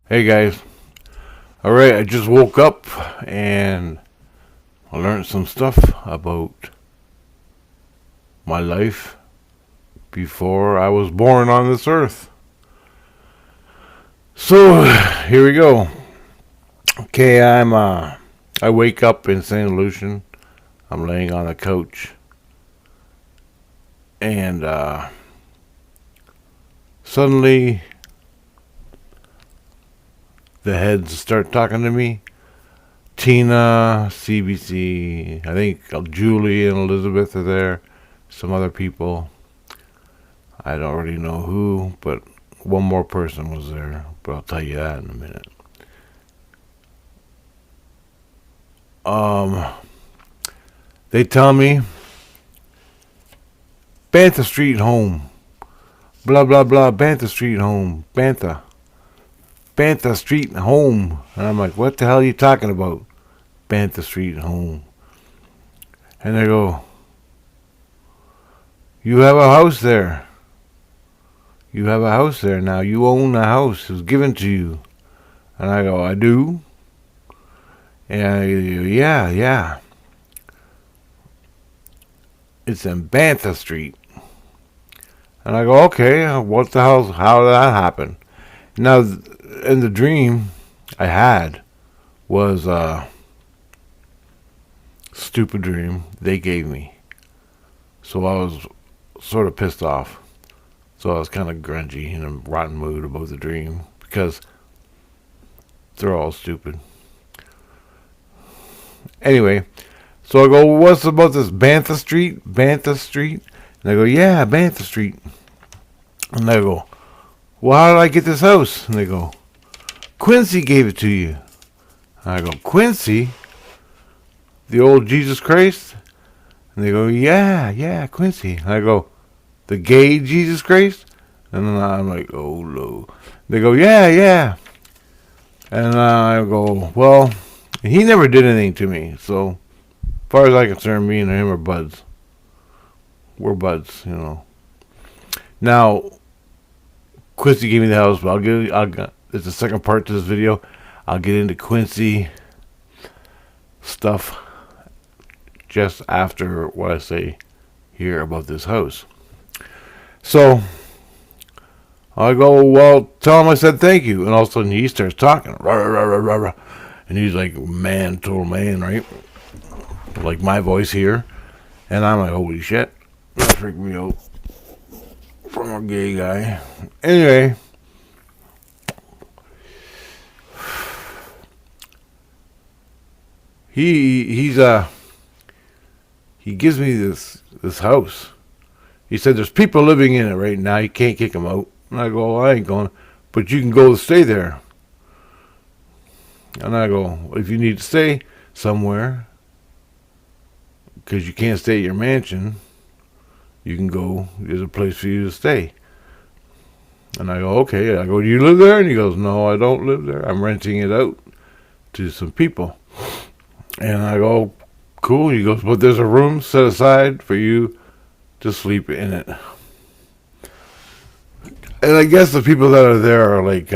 Hey guys. Alright, I just woke up and I learned some stuff about my life before I was born on this earth. So, here we go. Okay, I wake up in St. Lucian. I'm laying on a couch and suddenly the heads start talking to me. Tina, CBC, I think Julie and Elizabeth are there. Some other people. I don't really know who, but one more person was there. But I'll tell you that in a minute. Um, they tell me Bantha Street home. Blah blah blah. Bantha Street home. Bantha Street home. And I'm like, what the hell are you talking about? Bantha Street home. And they go, you have a house there. You have a house there now. You own the house. It was given to you. And I go, I do? And I go, yeah. It's in Bantha Street. And I go, okay, what the hell, how did that happen? Now, in the dream I had was a stupid dream they gave me. So I was sort of pissed off. So I was kind of grungy in a rotten mood about the dream because they're all stupid. Anyway, so I go, what's about this Bantha Street? Bantha Street? And they go, yeah, Bantha Street. And I go, well, how did I get this house? And they go, Quincy gave it to you. And I go, Quincy? The old Jesus Christ? And they go, yeah, Quincy. And I go, the gay Jesus Christ? And then I'm like, oh, no. They go, yeah. And I go, well, he never did anything to me. So, as far as I'm concerned, me and him are buds. We're buds, you know. Now, Quincy gave me the house, but there's the second part to this video. I'll get into Quincy stuff just after what I say here about this house. So, I go, well, tell him I said thank you. And all of a sudden he starts talking. Rah, rah, rah, rah, rah. And he's like, man, total man, right? Like my voice here. And I'm like, holy shit. That freaked me out. From a gay guy. Anyway. He gives me this house. He said there's people living in it right now. You can't kick them out. And I go, well, I ain't going. But you can go stay there. And I go, if you need to stay somewhere, because you can't stay at your mansion, you can go, there's a place for you to stay. And I go, okay. I go, do you live there? And he goes, no, I don't live there. I'm renting it out to some people. And I go, cool. He goes, but there's a room set aside for you to sleep in it. And I guess the people that are there are like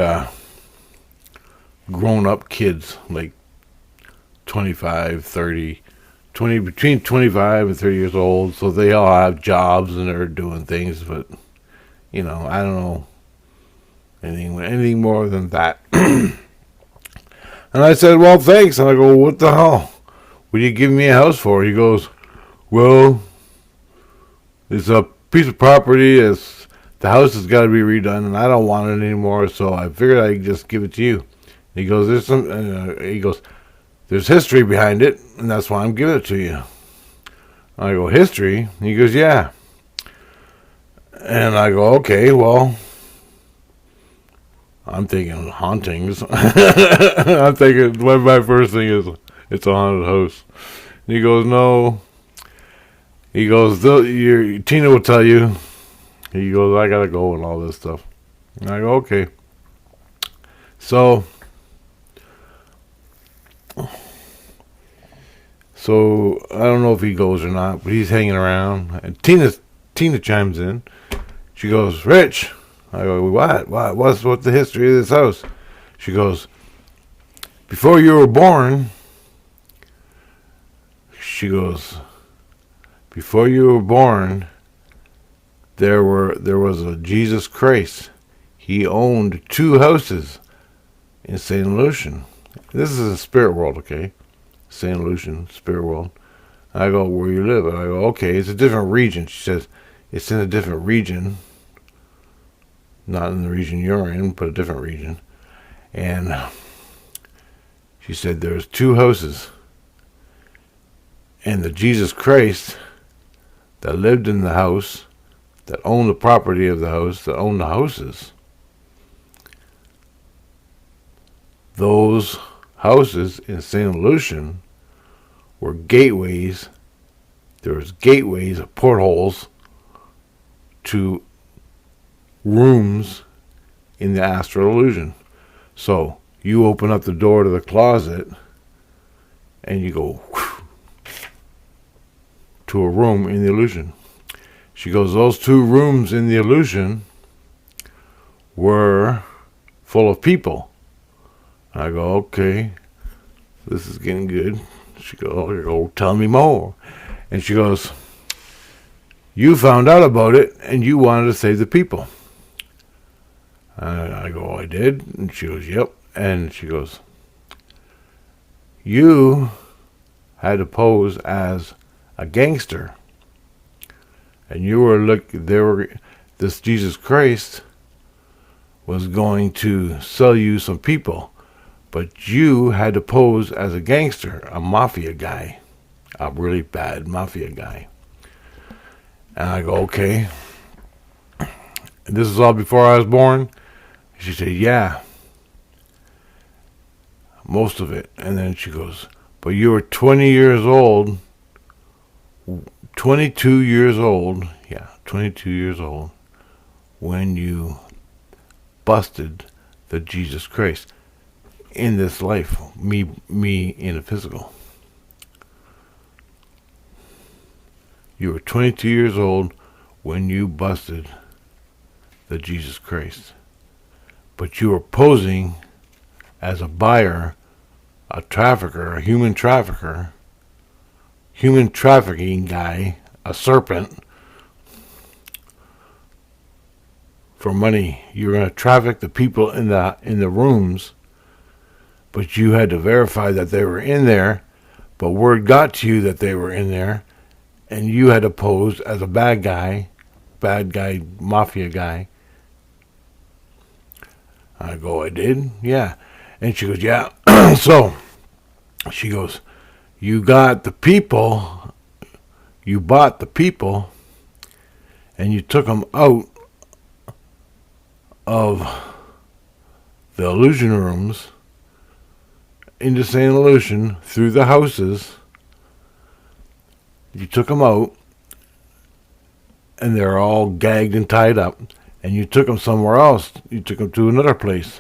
grown-up kids, like 25, 30, 20, between 25 and 30 years old. So they all have jobs and they're doing things, but, you know, I don't know anything more than that. And I said, well, thanks. And I go, what the hell? What are you giving me a house for? He goes, well, it's a piece of property. The house has got to be redone, and I don't want it anymore, so I figured I'd just give it to you. He goes, there's history behind it, and that's why I'm giving it to you. I go, history? He goes, yeah. And I go, okay, well, I'm thinking hauntings. I'm thinking, my first thing is, it's a haunted house. And he goes, no. He goes, Tina will tell you. He goes, I gotta go and all this stuff. And I go, okay. So I don't know if he goes or not, but he's hanging around. And Tina chimes in. She goes, Rich. I go, what? What's the history of this house? She goes, before you were born, she goes, before you were born, there was a Jesus Christ. He owned 2 houses in St. Lucian. This is a spirit world, okay? St. Lucian, spirit world. I go, where you live? I go, okay, it's a different region. She says, it's in a different region. Not in the region you're in, but a different region. And she said, there's 2 houses. And the Jesus Christ that lived in the house, that owned the property of the house, that owned the houses, those houses in St. Lucian were gateways. There was gateways, portholes to rooms in the astral illusion. So you open up the door to the closet and you go to a room in the illusion. She goes, those 2 rooms in the illusion were full of people. I go, okay, this is getting good. She goes, oh, tell me more. And she goes, you found out about it and you wanted to save the people. I go, I did. And she goes, yep. And she goes, you had to pose as a gangster. And you were this Jesus Christ was going to sell you some people. But you had to pose as a gangster, a mafia guy, a really bad mafia guy. And I go, okay. And this is all before I was born? She said, yeah. Most of it. And then she goes, but you were 20 years old, 22 years old, 22 years old, when you busted the Jesus Christ. In this life, me in the physical. You were 22 years old when you busted the Jesus Christ. But you were posing as a buyer, a trafficker, a human trafficker, human trafficking guy, a serpent, for money. You were going to traffic the people in the rooms. But you had to verify that they were in there, but word got to you that they were in there, and you had to pose as a bad guy, mafia guy. I go, I did? Yeah. And she goes, yeah. So, she goes, you got the people, you bought the people, and you took them out of the illusion rooms, into St. Lucian, through the houses. You took them out, and they're all gagged and tied up, and you took them somewhere else. You took them to another place,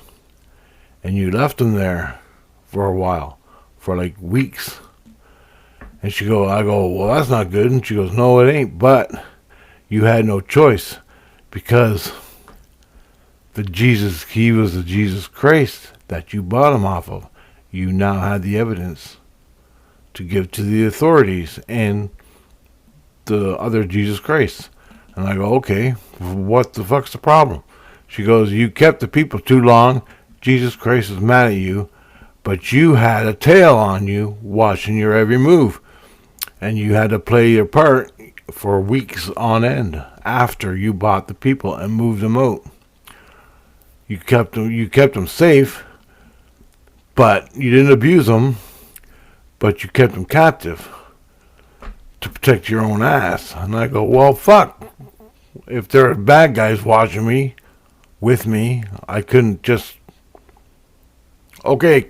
and you left them there for a while, for like weeks. And I go, well, that's not good. And she goes, no, it ain't, but you had no choice, because he was the Jesus Christ that you bought him off of. You now had the evidence to give to the authorities and the other Jesus Christ. And I go, okay, what the fuck's the problem? She goes, you kept the people too long. Jesus Christ was mad at you, but you had a tail on you watching your every move. And you had to play your part for weeks on end after you bought the people and moved them out. You kept them safe, but you didn't abuse them, but you kept them captive to protect your own ass. And I go, well, fuck. If there are bad guys watching me, with me, I couldn't just, okay,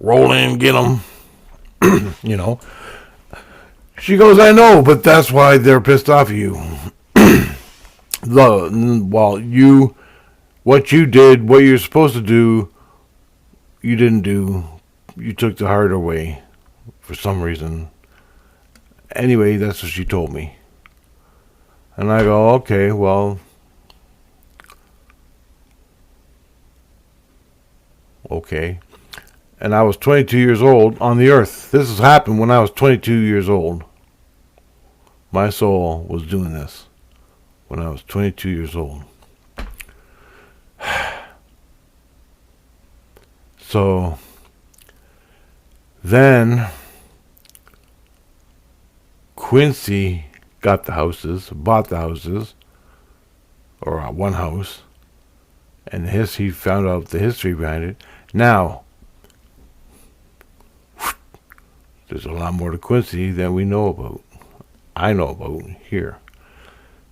roll in, get them, you know. She goes, I know, but that's why they're pissed off at you. What you did, what you're supposed to do, you didn't do. You took the harder way for some reason. Anyway, that's what she told me. And I go, okay, well, Okay. And I was 22 years old on the earth. This has happened when I was 22 years old. My soul was doing this when I was 22 years old. So then Quincy got the houses, bought the houses, or one house, and he found out the history behind it. Now, there's a lot more to Quincy than we know about. I know about here.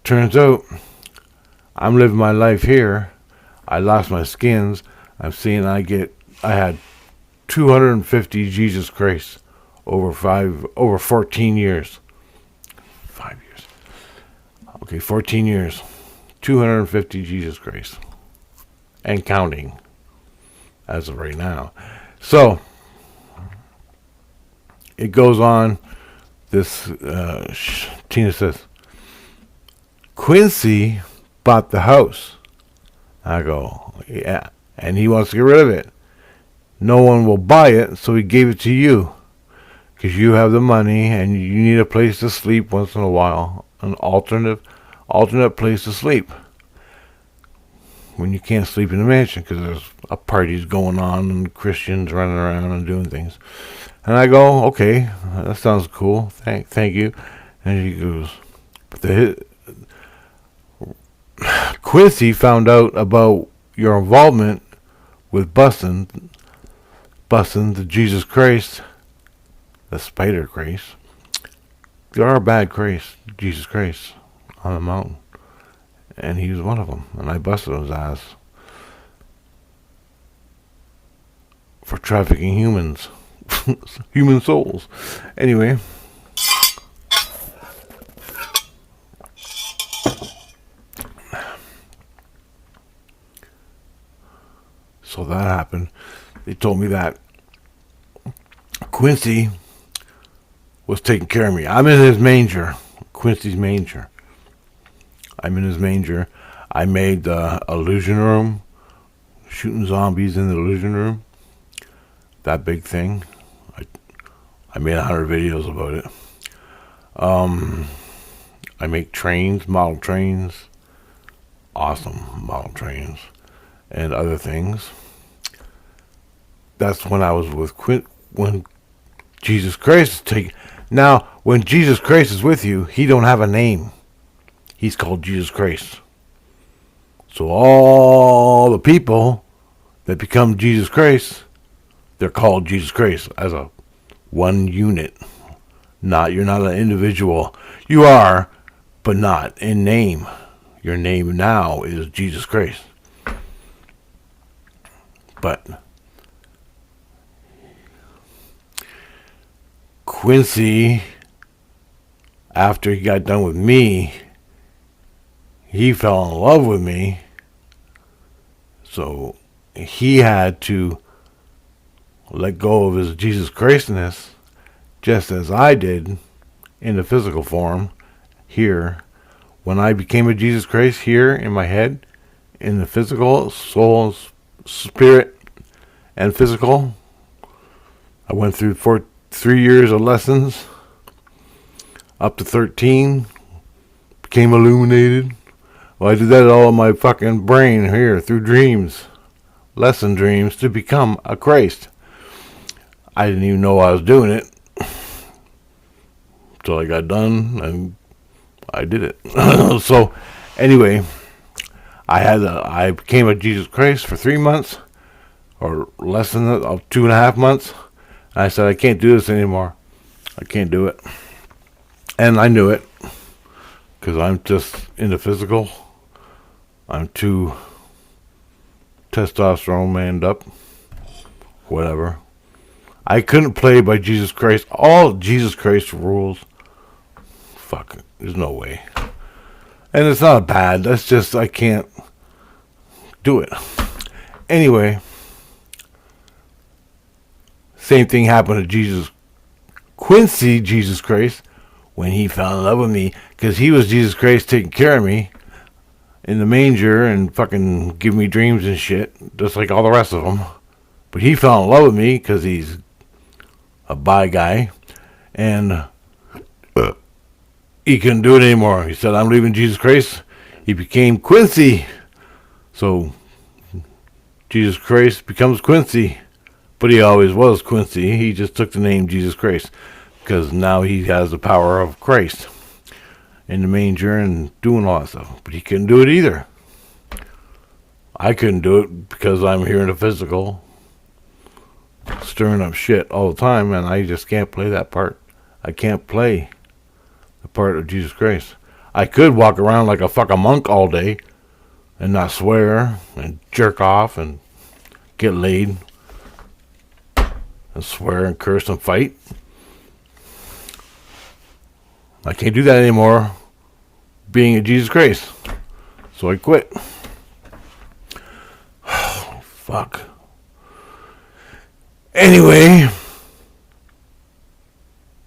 Turns out, I'm living my life here. I lost my skins. I'm seeing I had 250 Jesus Christ over 14 years. 5 years. Okay, 14 years. 250 Jesus Christ. And counting. As of right now. So, it goes on. This, Tina says, Quincy bought the house. I go, yeah. And he wants to get rid of it. No one will buy it, so he gave it to you. Because you have the money and you need a place to sleep once in a while. An alternate place to sleep. When you can't sleep in the mansion because there's a parties going on and Christians running around and doing things. And I go, okay, that sounds cool. Thank you. And he goes, Quincy found out about your involvement with busting the Jesus Christ, the spider Christ. There are bad Christ, Jesus Christ, on the mountain. And he was one of them. And I busted his ass for trafficking humans. Human souls. Anyway. So that happened. They told me that Quincy was taking care of me. I'm in his manger. Quincy's manger. I'm in his manger. I made the illusion room. Shooting zombies in the illusion room. That big thing. I made 100 videos about it. I make trains, model trains. Awesome model trains. And other things. That's when I was with when Jesus Christ is taking. Now, when Jesus Christ is with you, he don't have a name. He's called Jesus Christ. So all the people that become Jesus Christ, they're called Jesus Christ as a one unit. You're not an individual. You are, but not in name. Your name now is Jesus Christ. But Quincy, after he got done with me, he fell in love with me. So he had to let go of his Jesus Christness, just as I did in the physical form here. When I became a Jesus Christ here in my head, in the physical, soul, spirit, and physical, I went through 3 years of lessons, up to 13, became illuminated. Well, I did that all in my fucking brain here, through dreams, lesson dreams, to become a Christ. I didn't even know I was doing it, till I got done, and I did it. So, anyway, I became a Jesus Christ for 3 months, or less than 2.5 months. And I said, I can't do this anymore. I can't do it. And I knew it, because I'm just in the physical. I'm too testosterone manned up. Whatever. I couldn't play by Jesus Christ. All Jesus Christ rules. Fuck it. There's no way. And it's not bad. That's just, I can't do it. Anyway. Same thing happened to Quincy, Jesus Christ, when he fell in love with me, because he was Jesus Christ taking care of me in the manger and fucking giving me dreams and shit, just like all the rest of them. But he fell in love with me because he's a bi guy. And he couldn't do it anymore. He said, I'm leaving Jesus Christ. He became Quincy. So Jesus Christ becomes Quincy. But he always was Quincy. He just took the name Jesus Christ because now he has the power of Christ in the manger and doing all that stuff. But he couldn't do it either. I couldn't do it because I'm here in the physical, stirring up shit all the time, and I just can't play that part. I can't play the part of Jesus Christ. I could walk around like a fucking monk all day and not swear and jerk off and get laid and swear and curse and fight. I can't do that anymore being a Jesus Christ. So I quit. Fuck. Anyway,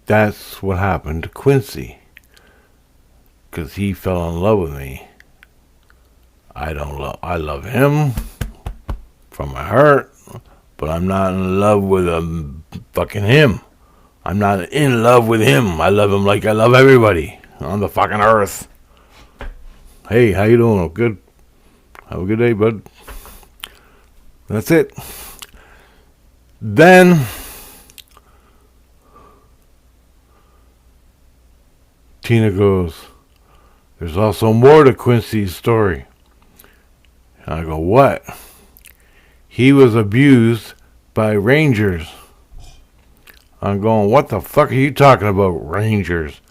that's what happened to Quincy. Because he fell in love with me. I love him from my heart, but I'm not in love with fucking him. I'm not in love with him. I love him like I love everybody on the fucking earth. Hey, how you doing? Good. Have a good day, bud. That's it. Then Tina goes, there's also more to Quincy's story. And I go, what? He was abused by rangers. I'm going, what the fuck are you talking about, rangers?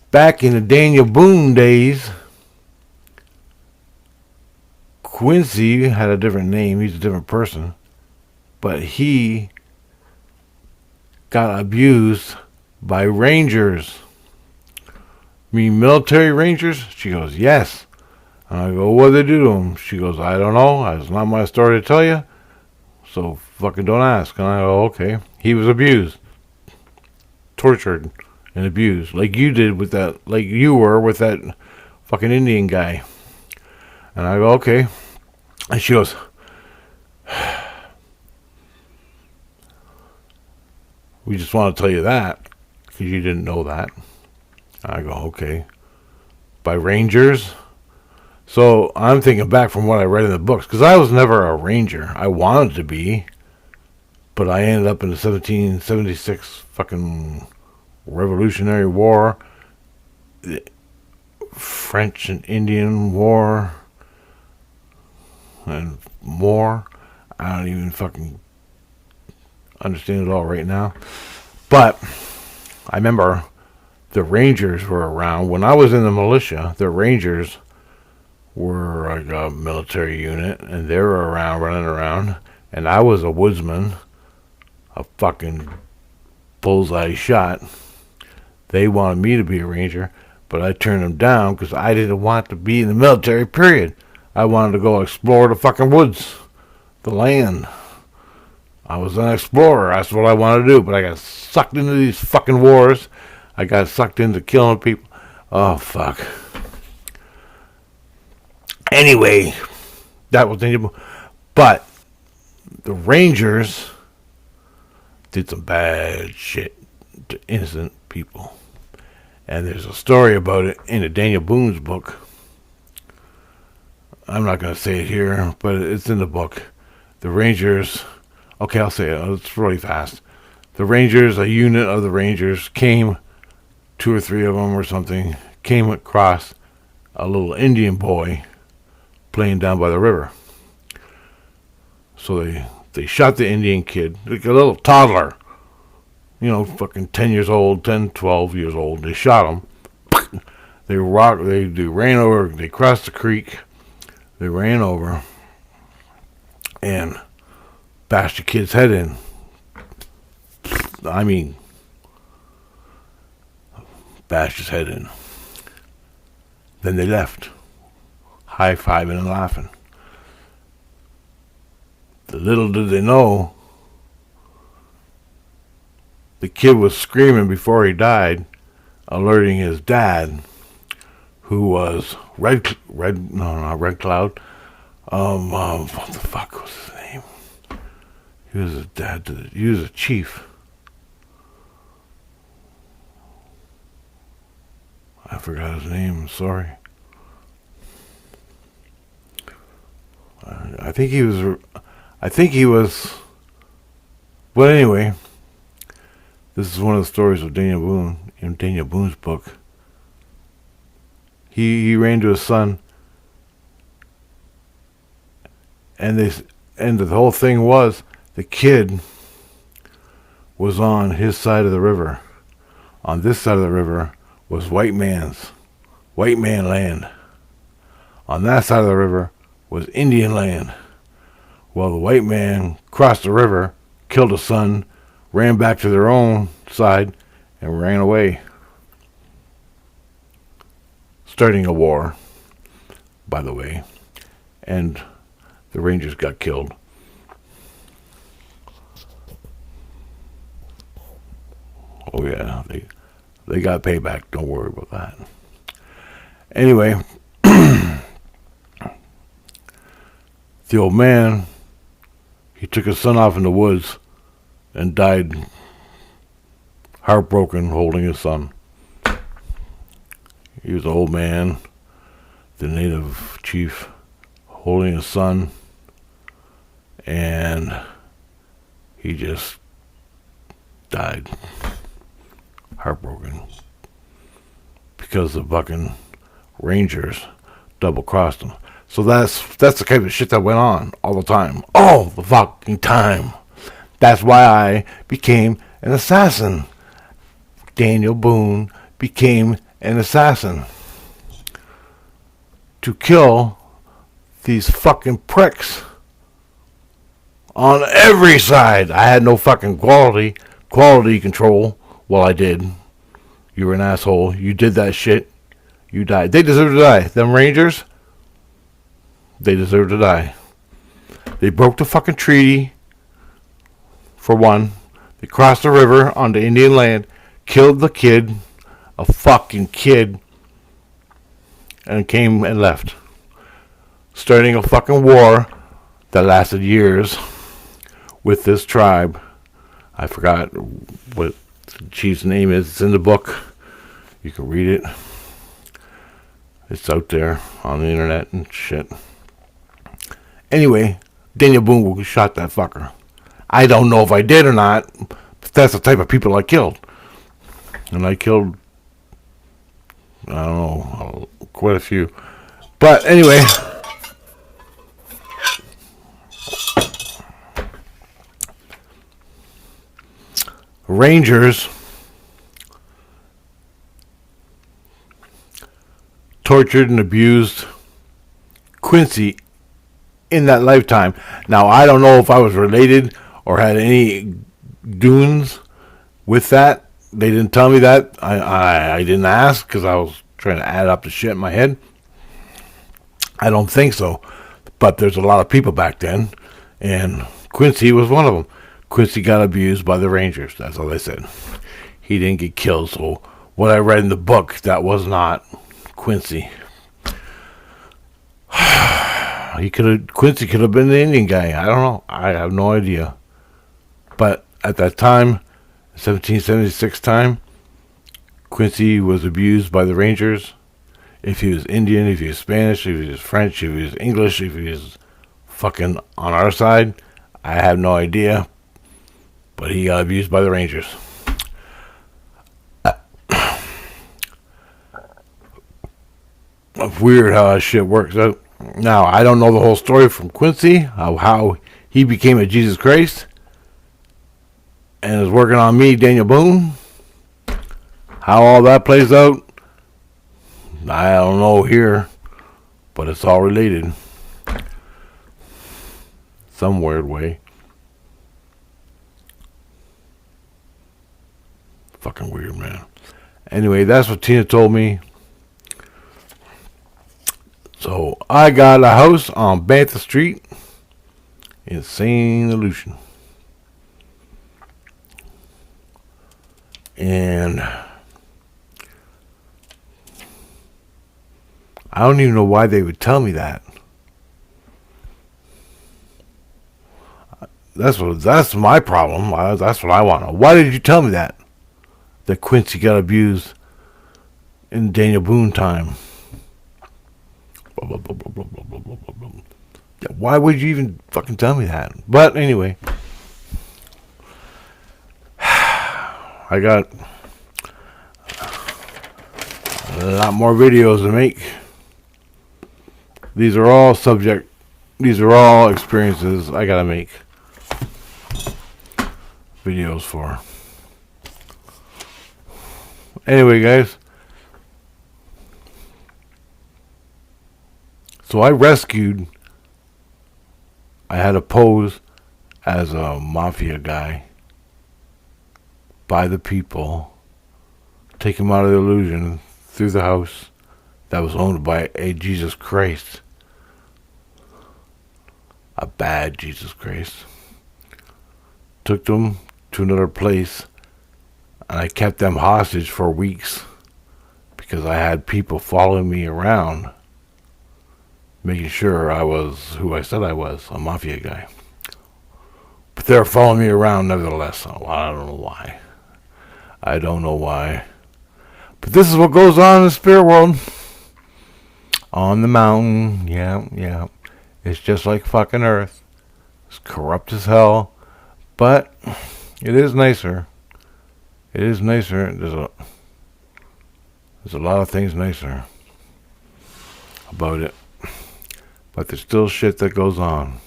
Back in the Daniel Boone days, Quincy had a different name. He's a different person. But he got abused by rangers. You mean military rangers? She goes, yes. And I go, what did they do to him? She goes, I don't know. It's not my story to tell you. So fucking don't ask. And I go, okay. He was abused. Tortured and abused. Like you did with that, like you were with that fucking Indian guy. And I go, okay. And she goes, we just want to tell you that because you didn't know that. I go, okay. By rangers? So I'm thinking back from what I read in the books because I was never a ranger. I wanted to be, but I ended up in the 1776 fucking Revolutionary War, the French and Indian War, and more. I don't even fucking understand it all right now. But I remember the Rangers were around. When I was in the militia, the Rangers were like a military unit, and they were around, running around. And I was a woodsman, a fucking bullseye shot. They wanted me to be a ranger, but I turned them down because I didn't want to be in the military, period. I wanted to go explore the fucking woods, the land. I was an explorer. That's what I wanted to do, but I got sucked into these fucking wars. I got sucked into killing people. Oh, fuck. Anyway, that was the... But the Rangers did some bad shit to innocent people. And there's a story about it in the Daniel Boone's book. I'm not going to say it here, but it's in the book. The Rangers... Okay, I'll say it. It's really fast. The Rangers, a unit of the Rangers came, 2 or 3 of them or something, came across a little Indian boy playing down by the river. So they shot the Indian kid, like a little toddler, fucking 10 years old, 10, 12 years old. They shot him. They ran over, they crossed the creek, they ran over, and bashed the kid's head in. I mean, bashed his head in. Then they left, high-fiving and laughing. Little did they know, the kid was screaming before he died, alerting his dad, who was Red Cloud. What the fuck was his name? He was a dad to he was a chief. I forgot his name. I'm sorry. I think he was. I think he was. Well, anyway, this is one of the stories of Daniel Boone in Daniel Boone's book. He ran to his son, and the whole thing was the kid was on his side of the river. On this side of the river was white man land. On that side of the river was Indian land. Well, the white man crossed the river, killed his son, ran back to their own side, and ran away, starting a war, by the way, and the Rangers got killed. Oh yeah, they got payback. Don't worry about that. Anyway, the old man, he took his son off in the woods and died heartbroken holding his son. He was an old man, the native chief, holding his son, and he just died heartbroken because the fucking Rangers double-crossed him. So that's the kind of shit that went on all the time. All the fucking time. That's why I became an assassin. Daniel Boone became an assassin. To kill these fucking pricks. On every side. I had no fucking quality control. Well, I did. You were an asshole. You did that shit. You died. They deserve to die. Them Rangers, they deserve to die. They broke the fucking treaty, for one. They crossed the river onto Indian land, killed the kid, a fucking kid, and came and left. Starting a fucking war that lasted years with this tribe. I forgot what the chief's name is. It's in the book. You can read it. It's out there on the internet and shit. Anyway, Daniel Boone shot that fucker. I don't know if I did or not, but that's the type of people I killed. And I killed, I don't know, quite a few. But anyway, Rangers tortured and abused Quincy in that lifetime. Now, I don't know if I was related or had any doings with that. They didn't tell me that. I didn't ask because I was trying to add up the shit in my head. I don't think so. But there's a lot of people back then, and Quincy was one of them. Quincy got abused by the Rangers. That's all they said. He didn't get killed, so what I read in the book, that was not Quincy. Quincy could have been the Indian guy. I don't know. I have no idea. But at that time, 1776 time, Quincy was abused by the Rangers. If he was Indian, if he was Spanish, if he was French, if he was English, if he was fucking on our side, I have no idea. But he got abused by the Rangers. Weird how that shit works out. Now, I don't know the whole story from Quincy, how he became a Jesus Christ and is working on me, Daniel Boone. How all that plays out, I don't know here, but it's all related. Some weird way. Fucking weird, man. Anyway, that's what Tina told me. So, I got a house on Bantha Street in St. Lucian. And I don't even know why they would tell me that. that's my problem. That's what I want to know. Why did you tell me that Quincy got abused in Daniel Boone time? Why would you even fucking tell me that? But anyway, I got a lot more videos to make. These are all experiences I gotta make videos for. Anyway, guys. So I had to pose as a mafia guy by the people, take him out of the illusion through the house that was owned by a Jesus Christ. A bad Jesus Christ. Took them to another place, and I kept them hostage for weeks because I had people following me around, making sure I was who I said I was, a mafia guy. But they were following me around nevertheless. So I don't know why. I don't know why. But this is what goes on in the spirit world. On the mountain, yeah. It's just like fucking Earth. It's corrupt as hell. But it is nicer. It is nicer. There's a lot of things nicer about it. But there's still shit that goes on.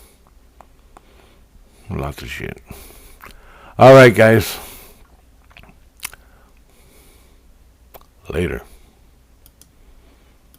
Lots of shit. Alright, guys. Later.